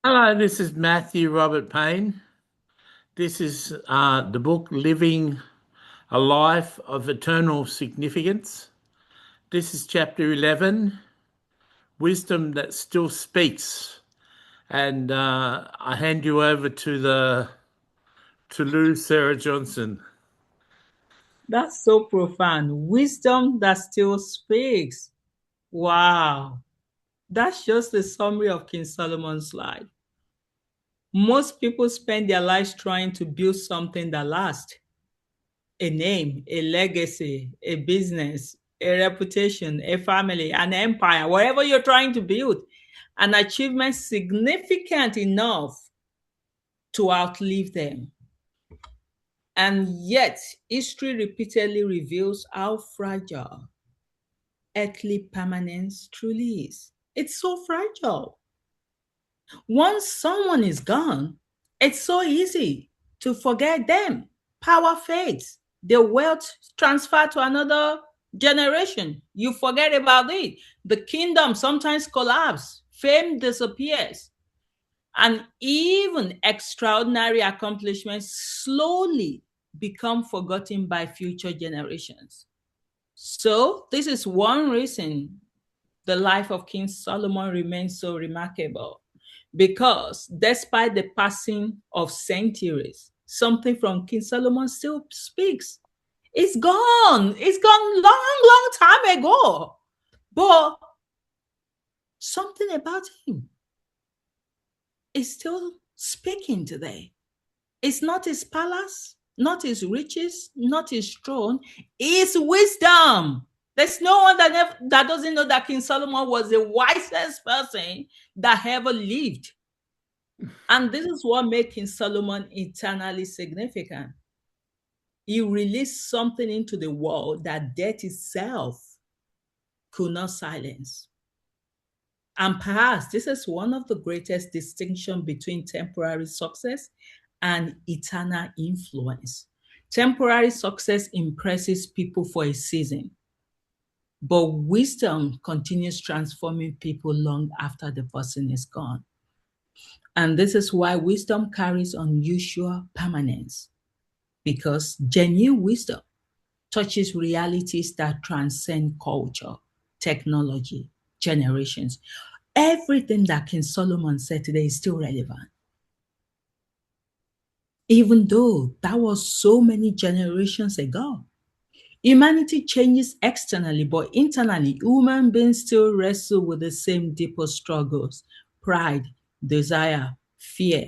Hello, this is Matthew Robert Payne. This is the book Living a Life of Eternal Significance. This is chapter 11, Wisdom That Still Speaks. And I hand you over to the Tolu Sarah Johnson. That's so profound. Wisdom that still speaks. Wow. That's just a summary of King Solomon's life. Most people spend their lives trying to build something that lasts: a name, a legacy, a business, a reputation, a family, an empire, whatever you're trying to build, an achievement significant enough to outlive them. And yet, history repeatedly reveals how fragile earthly permanence truly is. It's so fragile. Once someone is gone, it's so easy to forget them. Power fades, the wealth transfer to another generation. You forget about it. The kingdom sometimes collapse, fame disappears, and even extraordinary accomplishments slowly become forgotten by future generations. So, this is one reason the life of King Solomon remains so remarkable, because despite the passing of centuries, something from King Solomon still speaks. It's gone. It's gone long, long time ago. But something about him is still speaking today. It's not his palace, not his riches, not his throne, it's wisdom. There's no one that doesn't know that King Solomon was the wisest person that ever lived. And this is what makes King Solomon eternally significant. He released something into the world that death itself could not silence. And perhaps this is one of the greatest distinctions between temporary success and eternal influence. Temporary success impresses people for a season, but wisdom continues transforming people long after the person is gone. And this is why wisdom carries unusual permanence, because genuine wisdom touches realities that transcend culture, technology, generations. Everything that King Solomon said today is still relevant. Even though that was so many generations ago. Humanity changes externally, but internally, human beings still wrestle with the same deeper struggles: pride, desire, fear,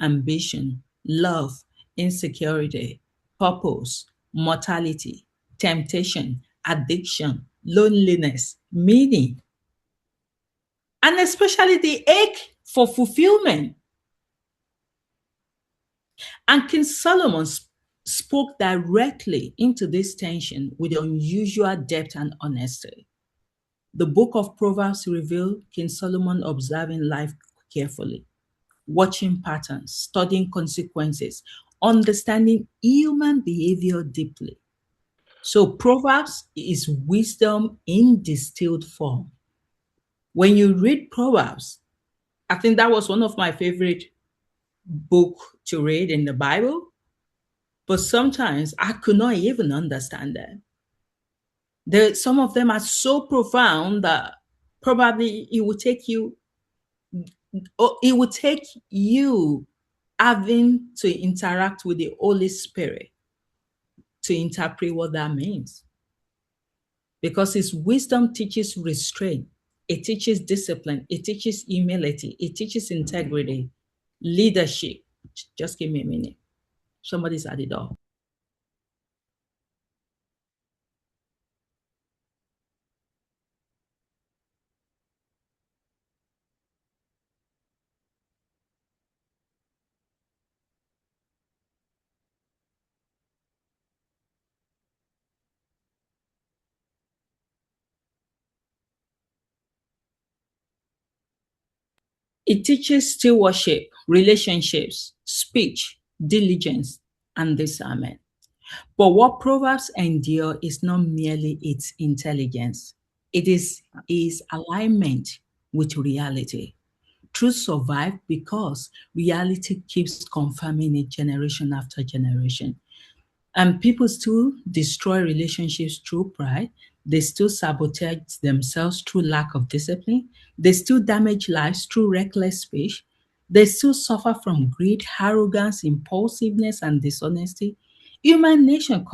ambition, love, insecurity, purpose, mortality, temptation, addiction, loneliness, meaning, and especially the ache for fulfillment. And King Solomon spoke directly into this tension with unusual depth and honesty. The book of Proverbs reveals King Solomon observing life carefully, watching patterns, studying consequences, understanding human behavior deeply. So Proverbs is wisdom in distilled form. When you read Proverbs, I think that was one of my favorite book to read in the Bible, but sometimes I could not even understand them. Some of them are so profound that probably it will take you having to interact with the Holy Spirit to interpret what that means. Because his wisdom teaches restraint, it teaches discipline, it teaches humility, it teaches integrity, leadership. Just give me a minute. Somebody's at the door. It teaches stewardship, relationships, speech, diligence, and discernment. But what Proverbs endure is not merely its intelligence, it is alignment with reality. Truth survives because reality keeps confirming it generation after generation. And people still destroy relationships through pride. They still sabotage themselves through lack of discipline. They still damage lives through reckless speech. They still suffer from greed, arrogance, impulsiveness, and dishonesty. Human nature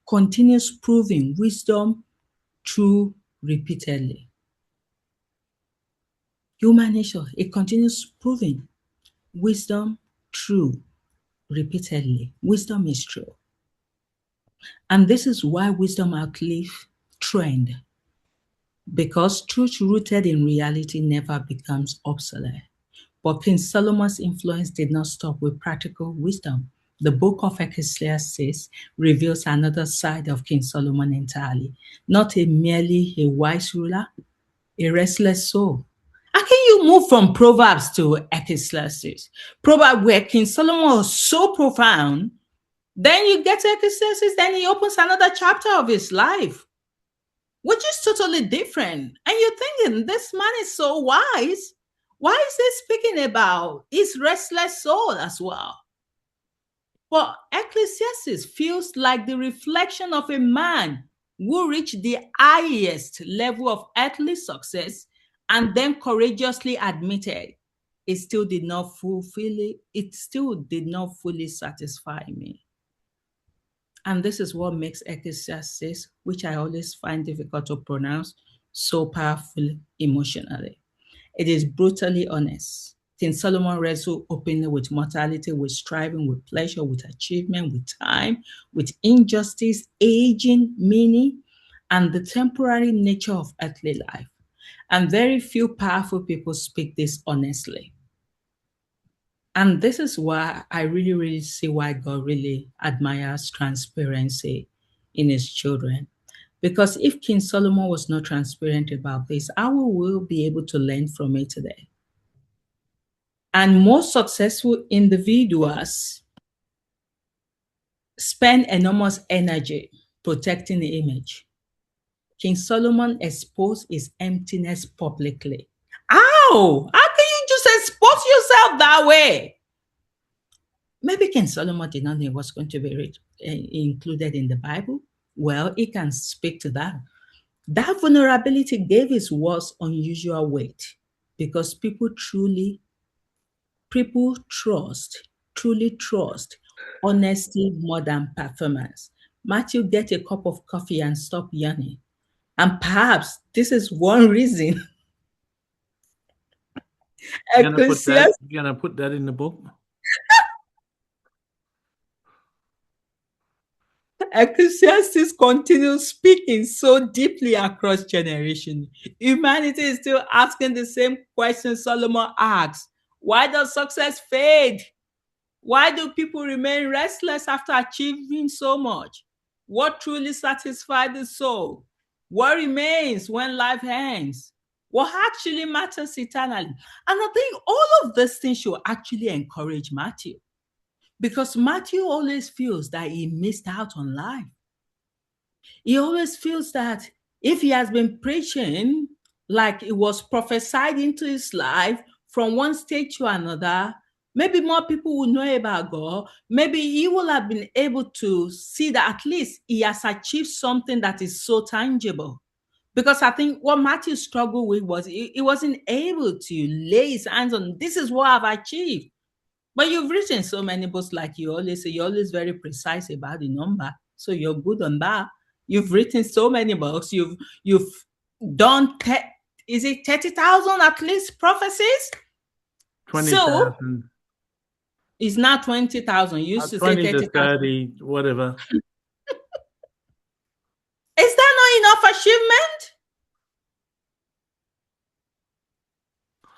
continues proving wisdom true repeatedly. Human nature, it continues proving wisdom true repeatedly. Wisdom is true. And this is why wisdom outlives trend, because truth rooted in reality never becomes obsolete. But King Solomon's influence did not stop with practical wisdom. The book of Ecclesiastes reveals another side of King Solomon entirely, not merely a wise ruler, a restless soul. How can you move from Proverbs to Ecclesiastes? Proverbs where King Solomon was so profound, then you get to Ecclesiastes, then he opens another chapter of his life, which is totally different. And you're thinking, this man is so wise. Why is he speaking about his restless soul as well? But Ecclesiastes feels like the reflection of a man who reached the highest level of earthly success and then courageously admitted it still did not it still did not fully satisfy me. And this is what makes Ecclesiastes, which I always find difficult to pronounce, so powerful emotionally. It is brutally honest. King Solomon wrestled openly with mortality, with striving, with pleasure, with achievement, with time, with injustice, aging, meaning, and the temporary nature of earthly life. And very few powerful people speak this honestly. And this is why I really, really see why God really admires transparency in his children. Because if King Solomon was not transparent about this, how will we be able to learn from it today? And most successful individuals spend enormous energy protecting the image. King Solomon exposed his emptiness publicly. Ow! How can you just expose yourself that way? Maybe King Solomon did not know what's going to be included in the Bible. Well, he can speak to that. That vulnerability gave his words unusual weight because truly trust honesty more than performance. Matthew, get a cup of coffee and stop yawning. And perhaps this is one reason You're gonna put that. Ecclesiastes You're gonna put that in the book. continues speaking so deeply across generations. Humanity is still asking the same question Solomon asks. Why does success fade? Why do people remain restless after achieving so much? What truly satisfies the soul? What remains when life ends? What actually matters eternally? And I think all of these things should actually encourage Matthew, because Matthew always feels that he missed out on life. He always feels that if he has been preaching like it was prophesied into his life from one stage to another, maybe more people will know about God. Maybe he will have been able to see that at least he has achieved something that is so tangible. Because I think what Matthew struggled with was he wasn't able to lay his hands on, this is what I've achieved. But you've written so many books, like you always say, you're always very precise about the number. So you're good on that. You've written so many books. You've done is it 30,000 at least prophecies? 20,000. So it's not 20,000. You used to say 20 to 30,000. 30, whatever. Is that not enough achievement?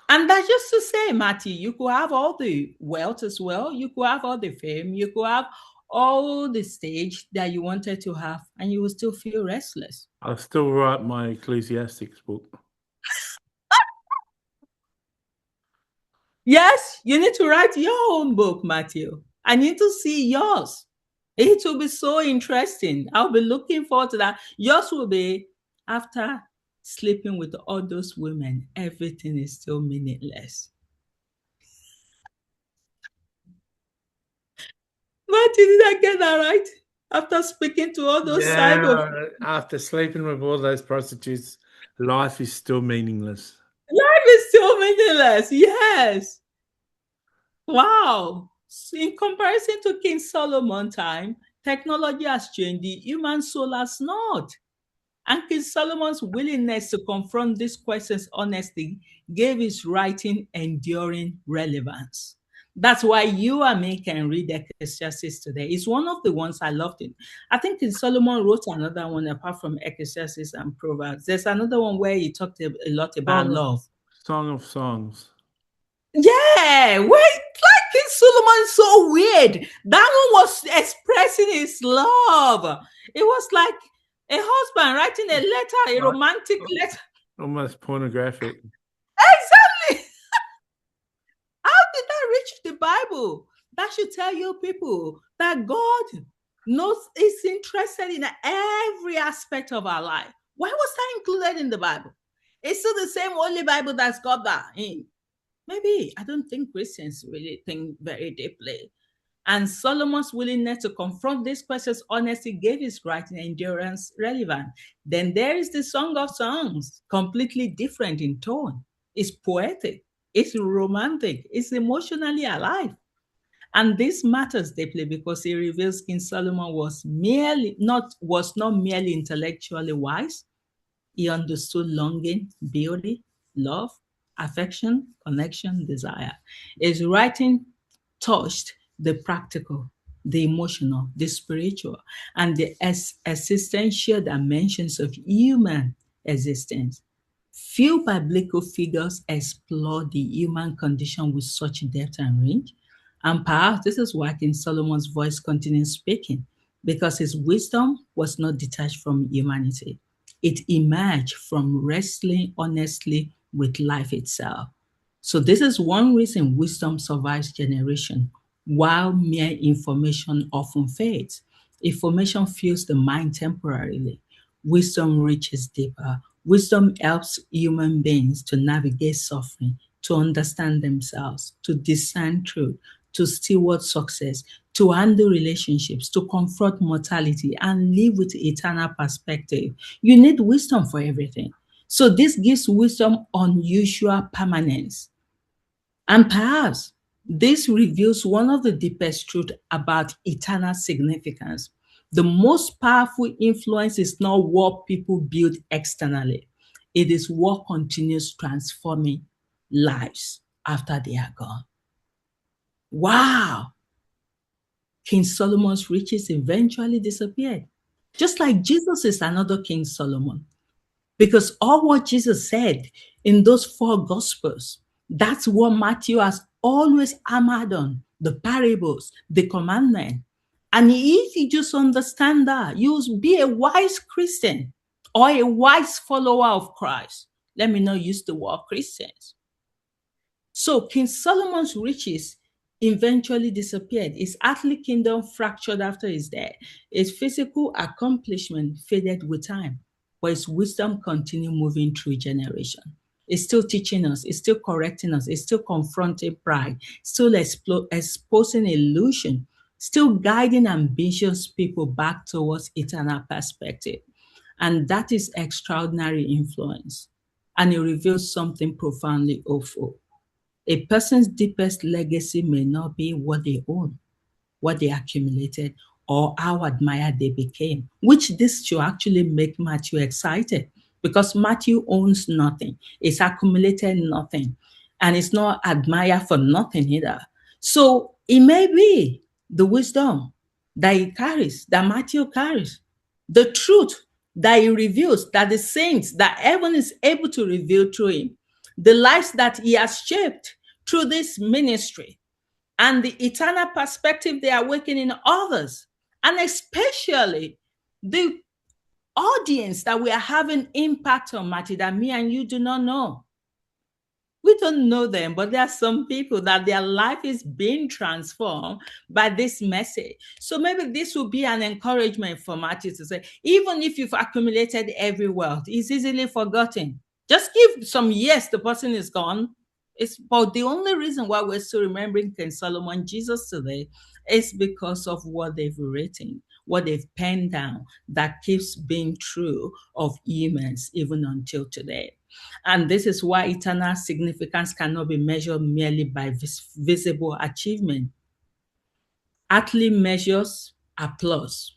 And that's just to say, Matthew, you could have all the wealth as well. You could have all the fame. You could have all the stage that you wanted to have, and you will still feel restless. I'll still write my Ecclesiastics book. Yes, you need to write your own book, Matthew. I need to see yours. It will be so interesting. I'll be looking forward to that. Yours will be after sleeping with all those women, everything is still meaningless. But did I get that right? After speaking to all those side of Yeah, after sleeping with all those prostitutes, life is still meaningless. life is still meaningless. Yes. Wow. In comparison to King Solomon time, technology has changed, the human soul has not. And King Solomon's willingness to confront these questions honestly gave his writing enduring relevance. That's why you and me can read Ecclesiastes today. It's one of the ones I loved. It. I think King Solomon wrote another one apart from Ecclesiastes and Proverbs. There's another one where he talked a lot about love. Song of Songs. Yeah, wait, like King Solomon is so weird. That one was expressing his love. It was like a husband writing a letter, a romantic letter. Almost pornographic. Exactly. How did that reach the Bible? That should tell you people that God knows is interested in every aspect of our life. Why was that included in the Bible? It's still the same only Bible that's got that in. Maybe. I don't think Christians really think very deeply. And Solomon's willingness to confront these questions honestly gave his writing endurance relevant. Then there is the Song of Songs, completely different in tone. It's poetic, it's romantic, it's emotionally alive. And this matters deeply because it reveals King Solomon was not merely intellectually wise, he understood longing, beauty, love, affection, connection, desire. His writing touched the practical, the emotional, the spiritual, and the existential dimensions of human existence. Few biblical figures explore the human condition with such depth and range. And perhaps this is why King Solomon's voice continues speaking, because his wisdom was not detached from humanity. It emerged from wrestling honestly with life itself. So this is one reason wisdom survives generation, while mere information often fades. Information fills the mind temporarily. Wisdom reaches deeper. Wisdom helps human beings to navigate suffering, to understand themselves, to discern truth, to steward success, to handle relationships, to confront mortality, and live with eternal perspective. You need wisdom for everything. So this gives wisdom unusual permanence. And perhaps this reveals one of the deepest truths about eternal significance. The most powerful influence is not what people build externally, it is what continues transforming lives after they are gone. Wow! King Solomon's riches eventually disappeared. Just like Jesus is another King Solomon. Because all what Jesus said in those four gospels, that's what Matthew has always hammered on, the parables, the commandment. And if you just understand that, you'll be a wise Christian or a wise follower of Christ. Let me not use the word Christians. So King Solomon's riches eventually disappeared. His earthly kingdom fractured after his death. His physical accomplishment faded with time, but his wisdom continued moving through generation. It's still teaching us, it's still correcting us, it's still confronting pride, still exposing illusion, still guiding ambitious people back towards eternal perspective. And that is extraordinary influence. And it reveals something profoundly awful. A person's deepest legacy may not be what they own, what they accumulated, or how admired they became, which this should actually make Matthew excited because Matthew owns nothing, it's accumulated nothing, and it's not admired for nothing either. So it may be the wisdom that he carries, that Matthew carries, the truth that he reveals, that the saints, that heaven is able to reveal through him, the lives that he has shaped through this ministry, and the eternal perspective they awaken in others, and especially the audience that we are having impact on, Matthew, that me and you do not know. We don't know them, but there are some people that their life is being transformed by this message. So maybe this will be an encouragement for Matthew to say, even if you've accumulated every wealth, it's easily forgotten. Just give some years, the person is gone. But the only reason why we're still remembering King Solomon Jesus today is because of what they've written, what they've penned down, that keeps being true of humans even until today. And this is why eternal significance cannot be measured merely by visible achievement. Earthly measures applause,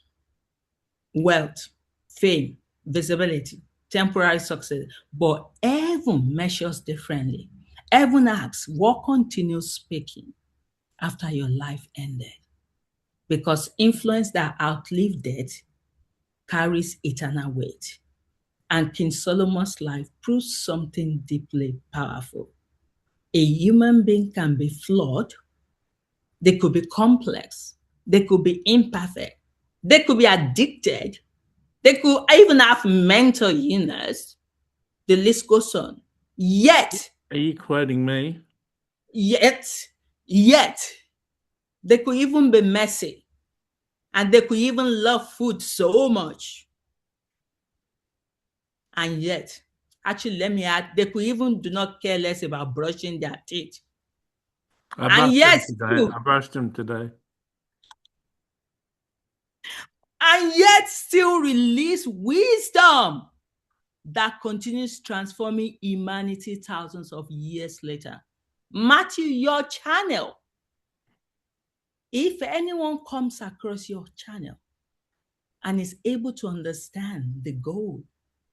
wealth, fame, visibility, temporary success, but heaven measures differently. Heaven asks, what continues speaking after your life ended? Because influence that outlived death carries eternal weight. And King Solomon's life proves something deeply powerful. A human being can be flawed, they could be complex, they could be imperfect, they could be addicted, they could even have mental illness. The list goes on. Yet, Are you quoting me? yet, yet, they could even be messy and they could even love food so much. And yet, actually, let me add, they could even do not care less about brushing their teeth. I And brushed them yet, today. still, I brushed them today. release wisdom that continues transforming humanity thousands of years later. Matthew, your channel. If anyone comes across your channel and is able to understand the gold,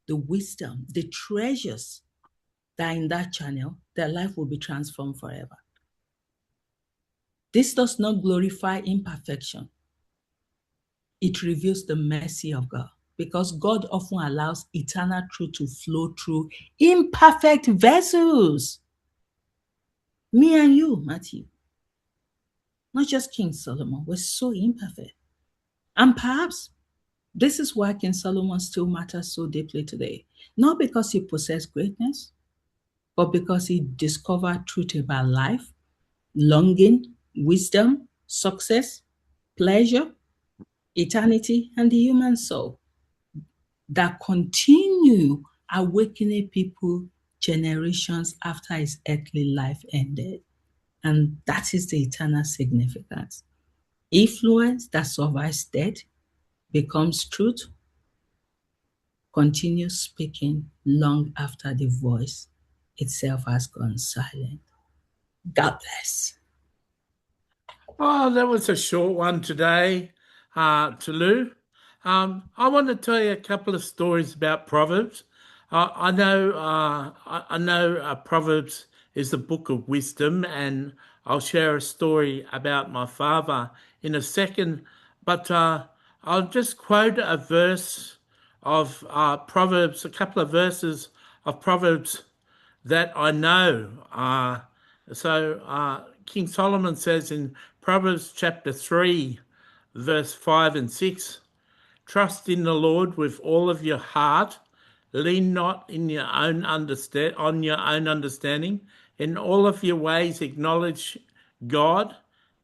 the wisdom, the treasures that are in that channel, their life will be transformed forever. This does not glorify imperfection. It reveals the mercy of God, because God often allows eternal truth to flow through imperfect vessels. Me and you, Matthew, not just King Solomon, we're so imperfect. And perhaps this is why King Solomon still matters so deeply today. Not because he possessed greatness, but because he discovered truth about life, longing, wisdom, success, pleasure, eternity, and the human soul that continue awakening people generations after his earthly life ended. And that is the eternal significance. Influence that survives death becomes truth, continues speaking long after the voice itself has gone silent. God bless. Oh, that was a short one today, Tolu. I want to tell you a couple of stories about Proverbs. I know Proverbs is the book of wisdom, and I'll share a story about my father in a second. But I'll just quote a verse of Proverbs, a couple of verses of Proverbs that I know. King Solomon says in Proverbs chapter 3, verse 5 and 6, trust in the Lord with all of your heart. Lean not in your own on your own understanding. In all of your ways acknowledge God,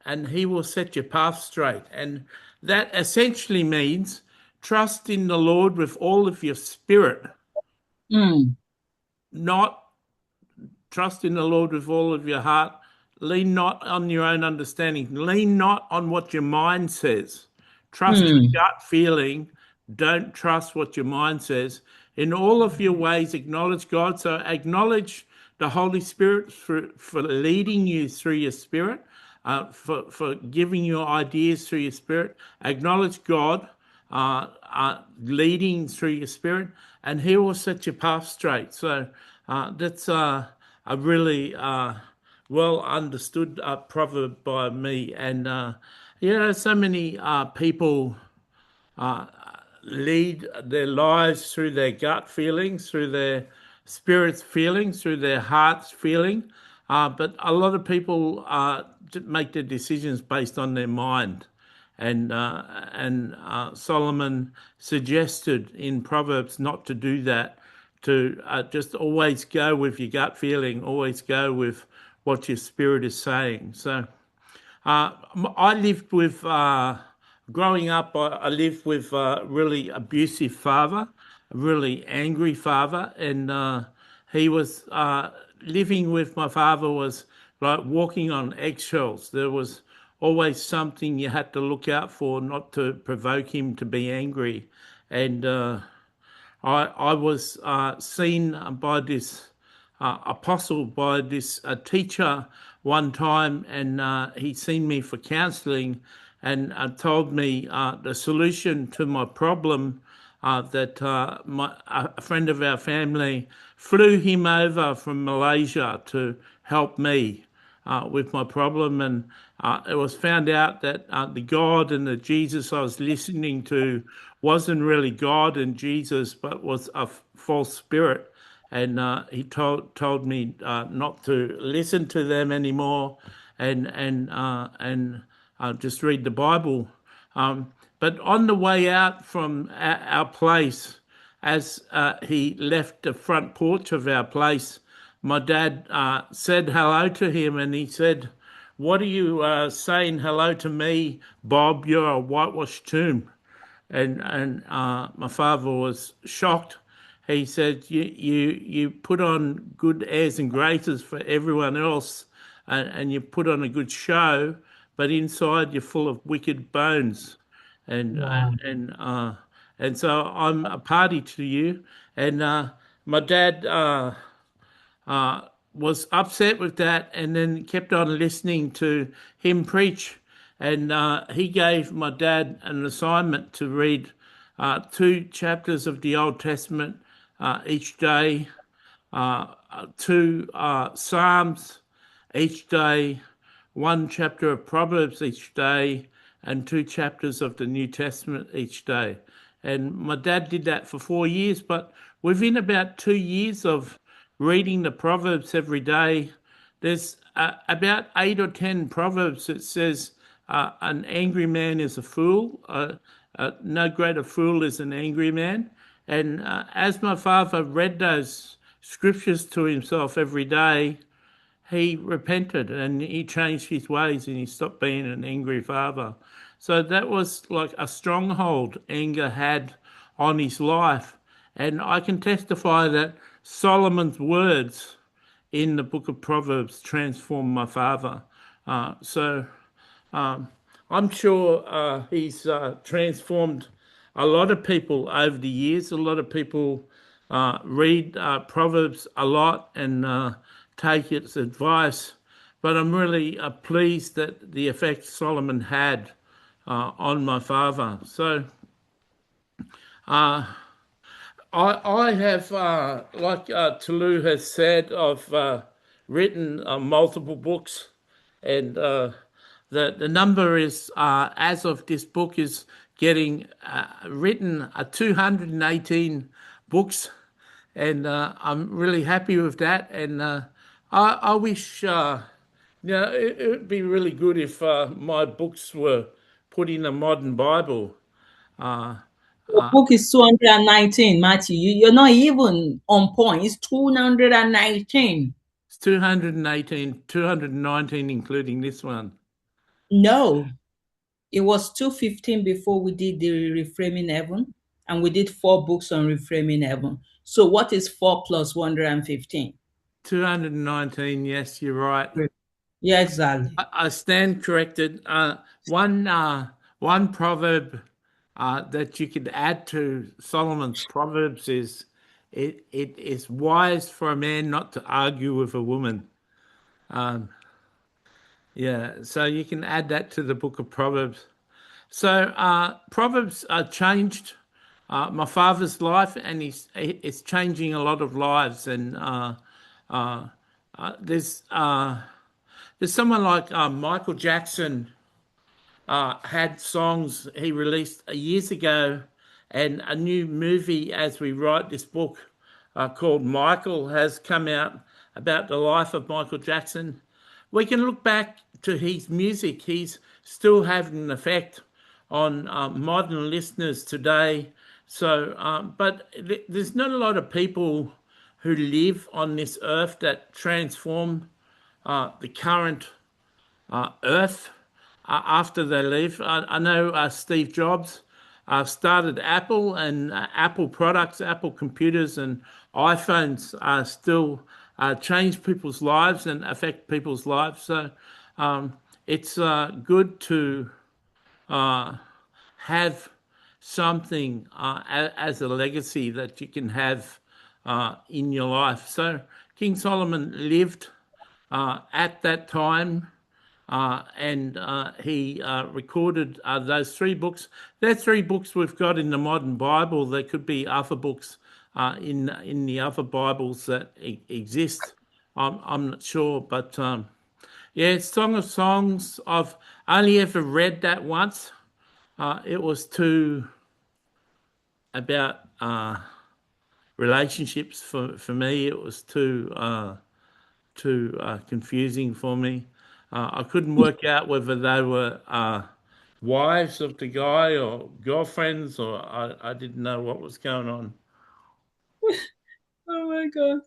and he will set your path straight. And that essentially means trust in the Lord with all of your spirit, Mm, not trust in the Lord with all of your heart. Lean not on your own understanding. Lean not on what your mind says. Trust your mm, gut feeling. Don't trust what your mind says. In all of your ways, acknowledge God. So acknowledge the Holy Spirit for leading you through your spirit, for giving you ideas through your spirit. Acknowledge God leading through your spirit, and he will set your path straight. So that's a really well understood proverb by me. And so many people lead their lives through their gut feelings, through their spirit's feelings, through their heart's feeling. But a lot of people make their decisions based on their mind. And Solomon suggested in Proverbs not to do that, to just always go with your gut feeling, always go with what your spirit is saying. So I lived with, growing up, I lived with a really abusive father, a really angry father, and he was, living with my father was like walking on eggshells. There was always something you had to look out for, not to provoke him to be angry. And I was seen by this apostle, by this teacher one time, and he seen me for counselling and told me the solution to my problem, that a friend of our family flew him over from Malaysia to help me with my problem, and it was found out that the God and the Jesus I was listening to wasn't really God and Jesus, but was a false spirit. And he told me not to listen to them anymore, and just read the Bible. But on the way out from our place, as he left the front porch of our place, my dad said hello to him, and he said, "What are you saying hello to me, Bob? You're a whitewashed tomb." And my father was shocked. He said, "You put on good airs and graces for everyone else, and you put on a good show, but inside you're full of wicked bones." And Wow. and so I'm a party to you. And my dad was upset with that, and then kept on listening to him preach. And he gave my dad an assignment to read 2 chapters of the Old Testament each day, 2 Psalms each day, 1 chapter of Proverbs each day, and 2 chapters of the New Testament each day. And my dad did that for 4 years, but within about 2 years of reading the Proverbs every day, there's about 8 or 10 Proverbs that says an angry man is a fool. No greater fool is an angry man. And as my father read those scriptures to himself every day, he repented and he changed his ways and he stopped being an angry father. So that was like a stronghold anger had on his life. And I can testify that Solomon's words in the book of Proverbs transformed my father. So I'm sure he's transformed a lot of people over the years. A lot of people read Proverbs a lot and take its advice. But I'm really pleased that the effect Solomon had on my father. So I have, like Tolu has said, I've written multiple books, and the number is, as of this book, is getting written 218 books, and I'm really happy with that. And I wish, it would be really good if my books were put in a modern Bible. Your book is 219, Matthew. You're not even on point. It's 219. It's 218, 219, including this one. No, it was 215 before we did the Reframing Heaven, and we did 4 books on Reframing Heaven. So what is 4 plus 115? 219, yes, you're right. Yeah, exactly. I stand corrected. One proverb that you could add to Solomon's Proverbs is, it is wise for a man not to argue with a woman. Yeah, so you can add that to the book of Proverbs. So Proverbs changed my father's life, and it's changing a lot of lives. And there's someone like Michael Jackson had songs he released years ago, and a new movie as we write this book called Michael has come out about the life of Michael Jackson. We can look back to his music. He's still having an effect on modern listeners today. So, but there's not a lot of people who live on this earth that transform the current Earth after they leave. I know Steve Jobs started Apple, and Apple products, Apple computers, and iPhones still change people's lives and affect people's lives. So it's good to have something as a legacy that you can have in your life. So King Solomon lived at that time, and he recorded those three books. They're three books we've got in the modern Bible. There could be other books in the other Bibles that exist. I'm not sure, but yeah, Song of Songs. I've only ever read that once. It was too about relationships for me. It was too confusing for me. I couldn't work out whether they were wives of the guy or girlfriends, or I didn't know what was going on. Oh my God.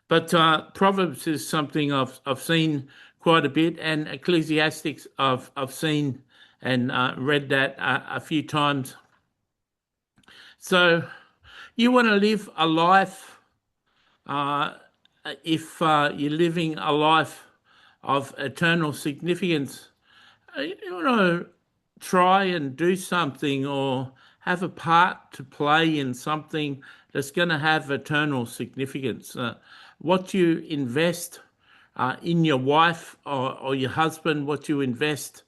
But Proverbs is something I've seen quite a bit, and Ecclesiastics I've seen and read that a few times. So you want to live a life, uh, if you're living a life of eternal significance, you want to try and do something or have a part to play in something that's going to have eternal significance. What you invest in your wife or your husband, what you invest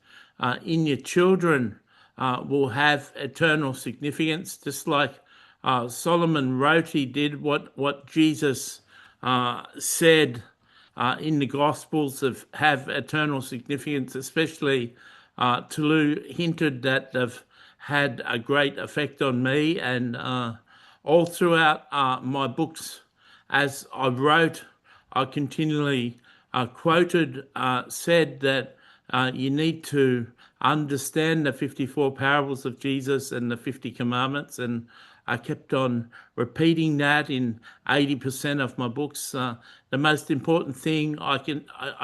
in your children will have eternal significance, just like Solomon wrote he did, what Jesus said in the Gospels have eternal significance, especially Tolu hinted that they've had a great effect on me, and all throughout my books as I wrote, I continually quoted, said that you need to understand the 54 parables of Jesus and the 50 commandments. And I kept on repeating that in 80% of my books. The most important thing I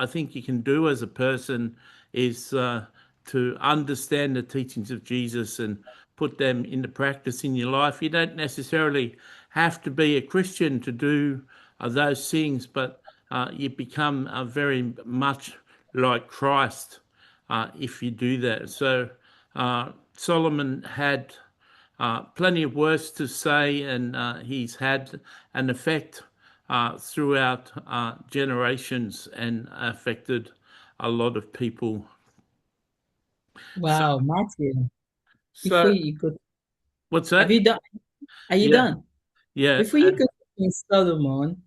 think you can do as a person is to understand the teachings of Jesus and put them into practice in your life. You don't necessarily have to be a Christian to do those things, but you become very much like Christ if you do that. So Solomon had plenty of words to say, and he's had an effect throughout generations and affected a lot of people. So, Wow, Matthew. Before so you go, what's have that? you done? Are you Yeah, done? yeah, Before you go to Solomon,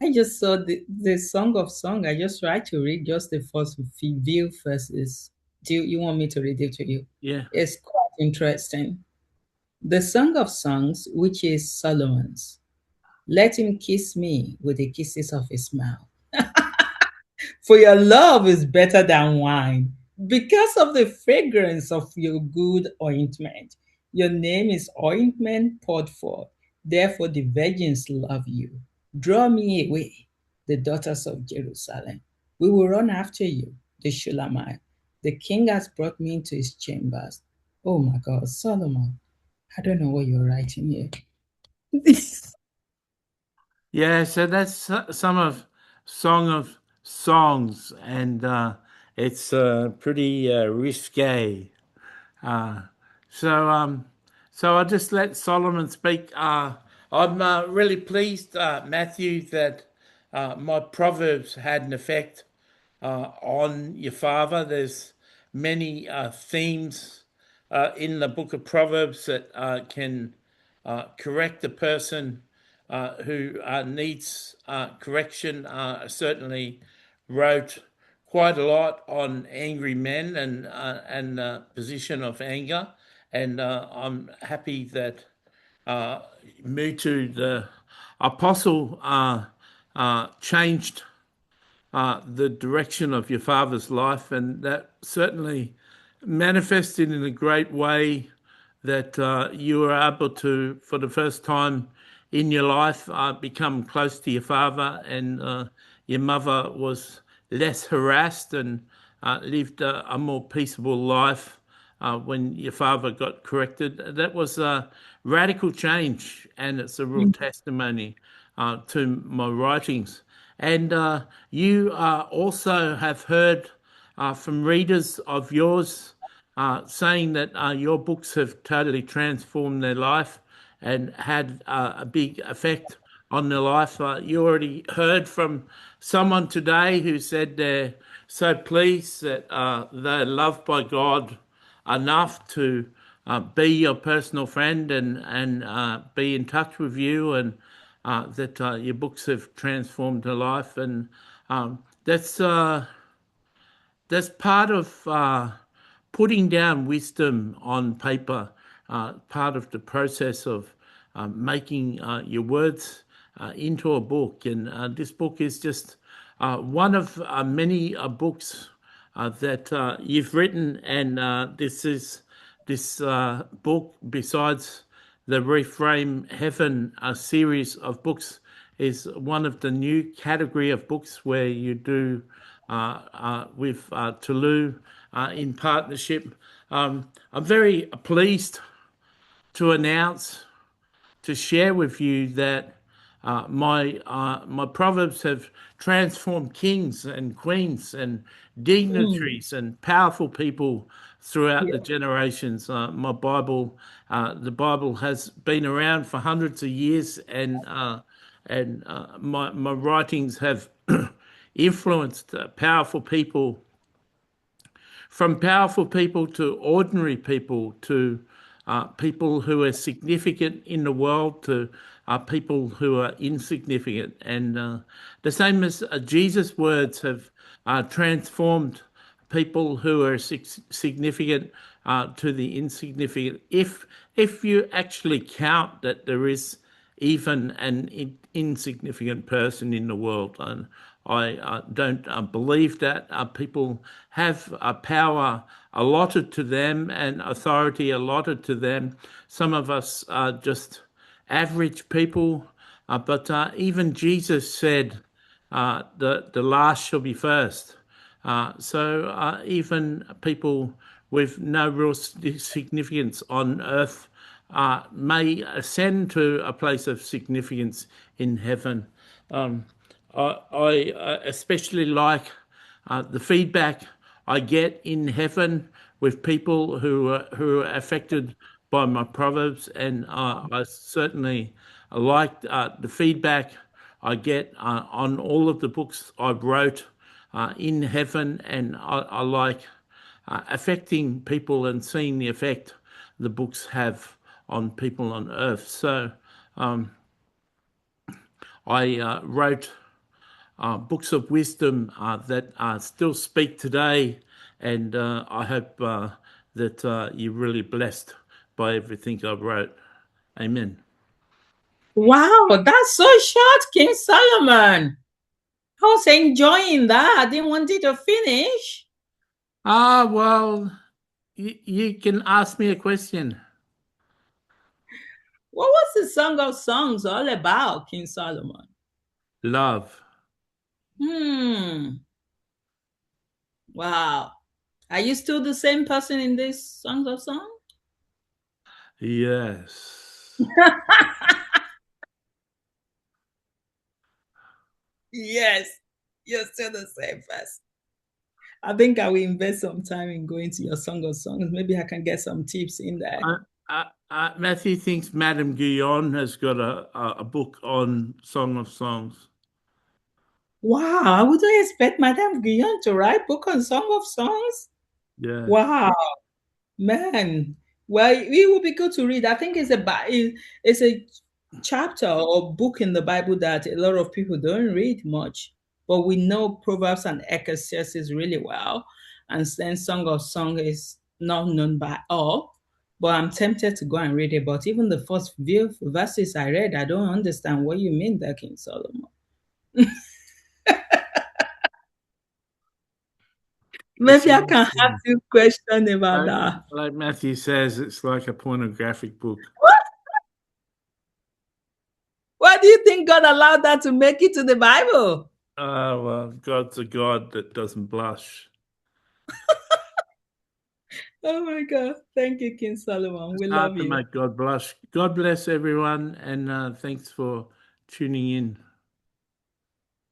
I just saw the Song of Song. I just tried to read just the first few verses. Do you want me to read it to you? yeah. It's quite interesting. The Song of Songs, which is Solomon's. Let him kiss me with the kisses of his mouth. For your love is better than wine. Because of the fragrance of your good ointment, your name is ointment poured forth. Therefore, the virgins love you. Draw me away, the daughters of Jerusalem. We will run after you, the Shulamite. The king has brought me into his chambers. Oh my God, Solomon, I don't know what you're writing here. Yeah, so that's some of Song of Songs, and it's pretty risque. Uh, so, so I'll just let Solomon speak. I'm really pleased, Matthew, that my proverbs had an effect on your father. There's many themes in the book of Proverbs that can correct a person who needs correction. Certainly wrote quite a lot on angry men and the position of anger, and I'm happy that Mutu, the apostle, changed the direction of your father's life, and that certainly manifested in a great way that you were able to, for the first time in your life, become close to your father, and your mother was less harassed and lived a more peaceable life when your father got corrected. That was a radical change, and it's a real testimony to my writings. And you also have heard from readers of yours saying that your books have totally transformed their life and had a big effect on their life. You already heard from someone today who said they're so pleased that they're loved by God enough to be your personal friend and be in touch with you, and that your books have transformed their life, and that's part of putting down wisdom on paper, part of the process of making your words into a book. And this book is just one of many books that you've written. And this book, besides the Reframe Heaven series of books, is one of the new category of books where you do with Tolu in partnership. I'm very pleased to announce, to share with you that my proverbs have transformed kings and queens and Mm. dignitaries and powerful people throughout Yeah. the generations. My Bible, the Bible has been around for hundreds of years, and my writings have influenced powerful people, from powerful people to ordinary people to people who are significant in the world to people who are insignificant. And the same as Jesus' words have transformed people who are significant to the insignificant. If you actually count that there is even an insignificant person in the world. And I don't believe that people have power allotted to them and authority allotted to them. Some of us are just average people, but even Jesus said, the last shall be first. So even people with no real significance on earth may ascend to a place of significance in heaven. I especially like the feedback I get in heaven with people who are affected by my proverbs, and I certainly like the feedback I get on all of the books I wrote in heaven, and I like affecting people and seeing the effect the books have on people on earth. So I wrote books of wisdom that still speak today, and I hope that you're really blessed by everything I wrote. Amen. Wow, that's so short, King Solomon. I was enjoying that. I didn't want it to finish. Well, you can ask me a question. What was the Song of Songs all about, King Solomon? Love. Hmm. Wow. Are you still the same person in this Songs of Songs? Yes. Yes, you're still the same person. I think I will invest some time in going to your Song of Songs. Maybe I can get some tips in there. Matthew thinks Madame Guyon has got a book on Song of Songs. Wow, I wouldn't expect Madame Guyon to write book on Song of Songs. Yes. Wow, man. Well, it would be good to read. I think it's a chapter or book in the Bible that a lot of people don't read much, but we know Proverbs and Ecclesiastes really well, and then Song of Song is not known by all. But I'm tempted to go and read it. But even the first few verses I read, I don't understand what you mean there, King Solomon. Maybe I can ask you a question about that. Like Matthew says, it's like a pornographic book. Why do you think God allowed that to make it to the Bible? Well, God's a God that doesn't blush. Oh my God. Thank you, King Solomon. We It's love hard to you. make God blush. God bless everyone, and thanks for tuning in.